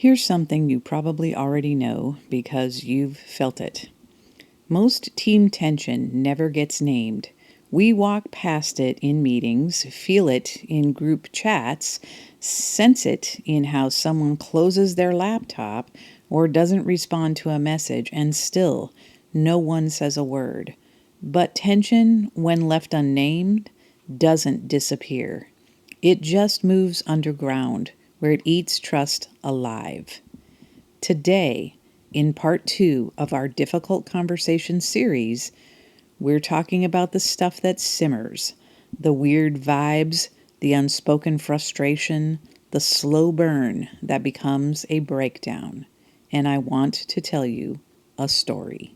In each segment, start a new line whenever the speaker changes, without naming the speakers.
Here's something you probably already know because you've felt it. Most team tension never gets named. We walk past it in meetings, feel it in group chats, sense it in how someone closes their laptop or doesn't respond to a message, and still, no one says a word. But tension, when left unnamed, doesn't disappear. It just moves underground, where it eats trust alive. Today, in part 2 of our Difficult Conversation series, we're talking about the stuff that simmers, the weird vibes, the unspoken frustration, the slow burn that becomes a breakdown. And I want to tell you a story.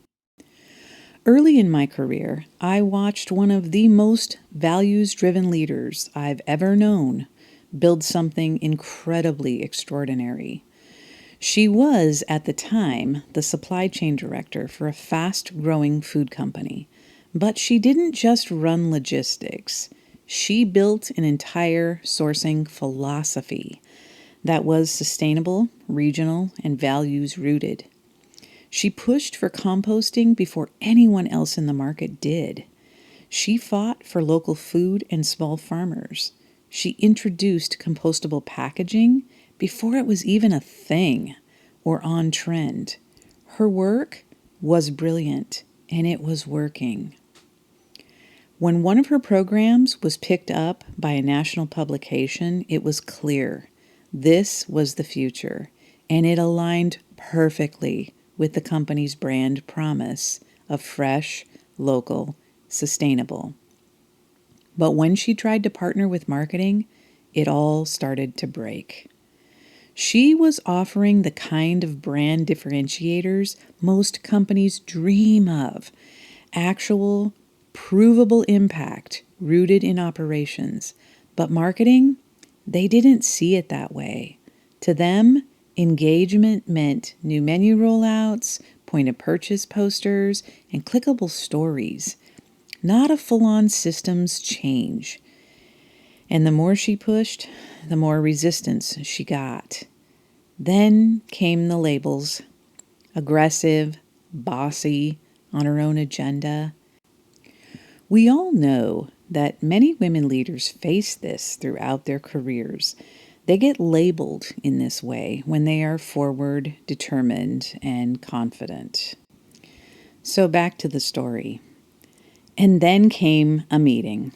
Early in my career, I watched one of the most values-driven leaders I've ever known build something incredibly extraordinary. She was, at the time, the supply chain director for a fast-growing food company. But she didn't just run logistics. She built an entire sourcing philosophy that was sustainable, regional, and values-rooted. She pushed for composting before anyone else in the market did. She fought for local food and small farmers. She introduced compostable packaging before it was even a thing or on trend. Her work was brilliant, and it was working. When one of her programs was picked up by a national publication, it was clear this was the future, and it aligned perfectly with the company's brand promise of fresh, local, sustainable. But when she tried to partner with marketing, it all started to break. She was offering the kind of brand differentiators most companies dream of, actual, provable impact rooted in operations. But marketing, they didn't see it that way. To them, engagement meant new menu rollouts, point-of-purchase posters, and clickable stories, not a full-on systems change. And the more she pushed, the more resistance she got. Then came the labels: aggressive, bossy, on her own agenda. We all know that many women leaders face this throughout their careers. They get labeled in this way when they are forward, determined, and confident. So back to the story. And then came a meeting.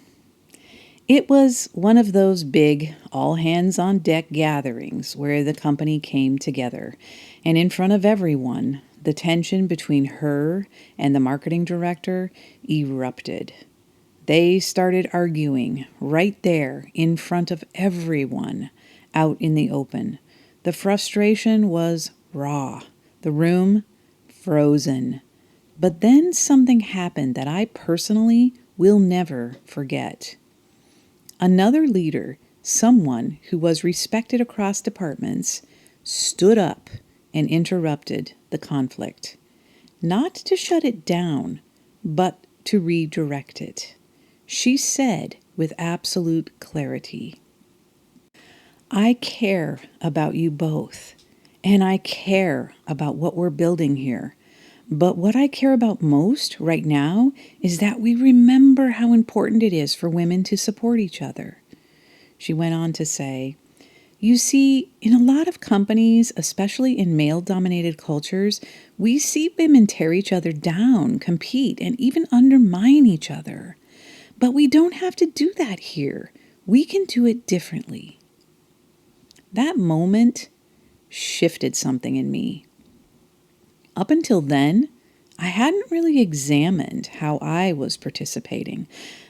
It was one of those big all-hands-on-deck gatherings where the company came together, and in front of everyone, the tension between her and the marketing director erupted. They started arguing right there in front of everyone out in the open. The frustration was raw, the room frozen. But then something happened that I personally will never forget. Another leader, someone who was respected across departments, stood up and interrupted the conflict. Not to shut it down, but to redirect it. She said with absolute clarity, "I care about you both, and I care about what we're building here. But what I care about most right now is that we remember how important it is for women to support each other." She went on to say, "You see, in a lot of companies, especially in male-dominated cultures, we see women tear each other down, compete, and even undermine each other. But we don't have to do that here. We can do it differently." That moment shifted something in me. Up until then, I hadn't really examined how I was participating.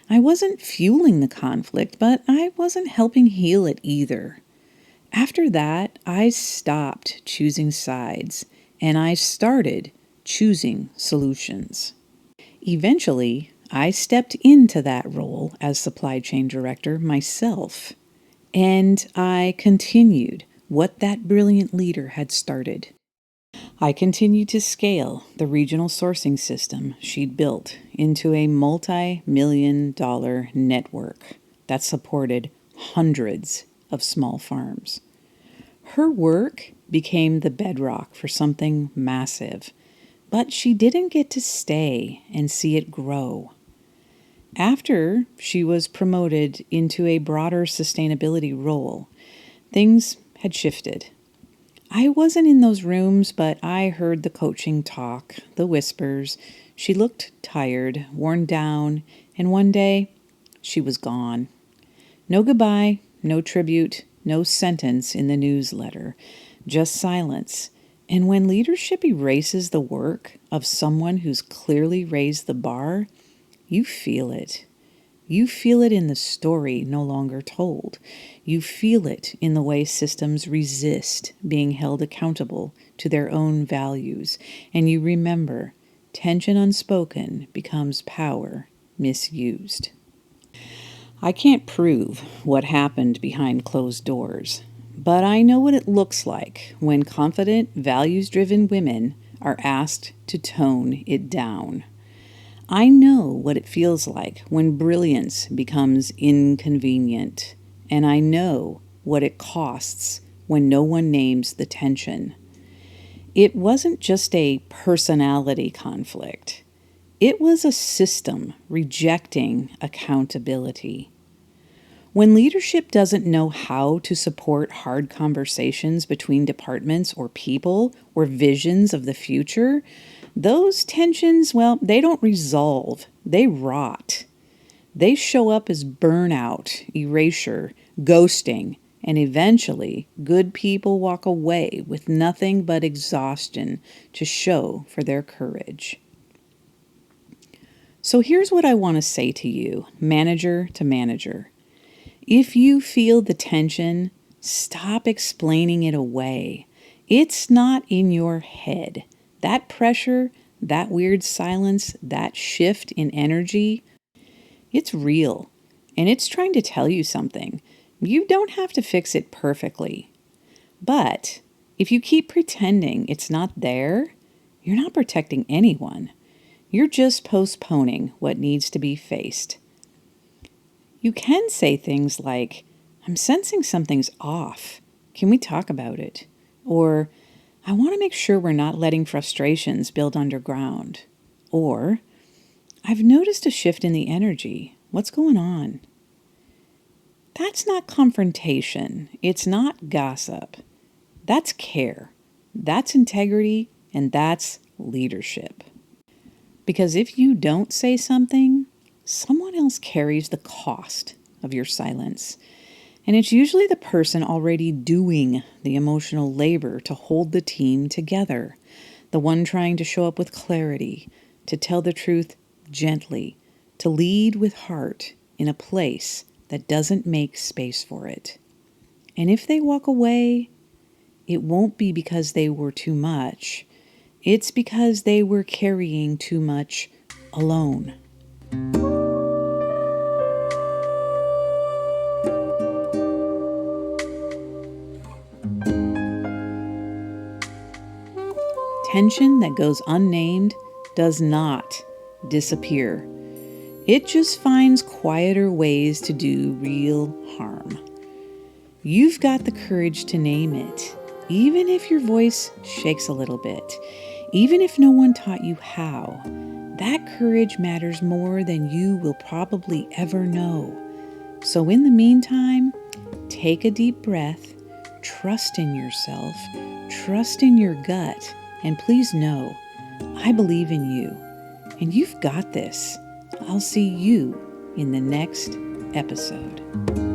I wasn't fueling the conflict, but I wasn't helping heal it either. After that, I stopped choosing sides, and I started choosing solutions. Eventually, I stepped into that role as supply chain director myself, and I continued what that brilliant leader had started. I continued to scale the regional sourcing system she'd built into a multi-million-dollar network that supported hundreds of small farms. Her work became the bedrock for something massive. But she didn't get to stay and see it grow. After she was promoted into a broader sustainability role, things had shifted. I wasn't in those rooms, but I heard the coaching talk, the whispers. She looked tired, worn down, and one day she was gone. No goodbye, no tribute, no sentence in the newsletter, just silence. And when leadership erases the work of someone who's clearly raised the bar, you feel it. You feel it in the story no longer told. You feel it in the way systems resist being held accountable to their own values. And you remember, tension unspoken becomes power misused. I can't prove what happened behind closed doors, but I know what it looks like when confident, values-driven women are asked to tone it down. I know what it feels like when brilliance becomes inconvenient, and I know what it costs when no one names the tension. It wasn't just a personality conflict. It was a system rejecting accountability. When leadership doesn't know how to support hard conversations between departments or people or visions of the future, those tensions, well, they don't resolve, they rot. They show up as burnout, erasure, ghosting, and eventually good people walk away with nothing but exhaustion to show for their courage. So here's what I want to say to you, manager to manager. If you feel the tension, stop explaining it away. It's not in your head. That pressure, that weird silence, that shift in energy, it's real. And it's trying to tell you something. You don't have to fix it perfectly. But if you keep pretending it's not there, you're not protecting anyone. You're just postponing what needs to be faced. You can say things like, I'm sensing something's off. Can we talk about it? Or, I want to make sure we're not letting frustrations build underground. Or, I've noticed a shift in the energy. What's going on? That's not confrontation. It's not gossip. That's care. That's integrity, and that's leadership. Because if you don't say something, someone else carries the cost of your silence. And it's usually the person already doing the emotional labor to hold the team together, the one trying to show up with clarity, to tell the truth gently, to lead with heart in a place that doesn't make space for it. And if they walk away, it won't be because they were too much. It's because they were carrying too much alone. Tension that goes unnamed does not disappear. It just finds quieter ways to do real harm. You've got the courage to name it, even if your voice shakes a little bit, even if no one taught you how. That courage matters more than you will probably ever know. So in the meantime, take a deep breath, trust in yourself, trust in your gut, and please know, I believe in you, and you've got this. I'll see you in the next episode.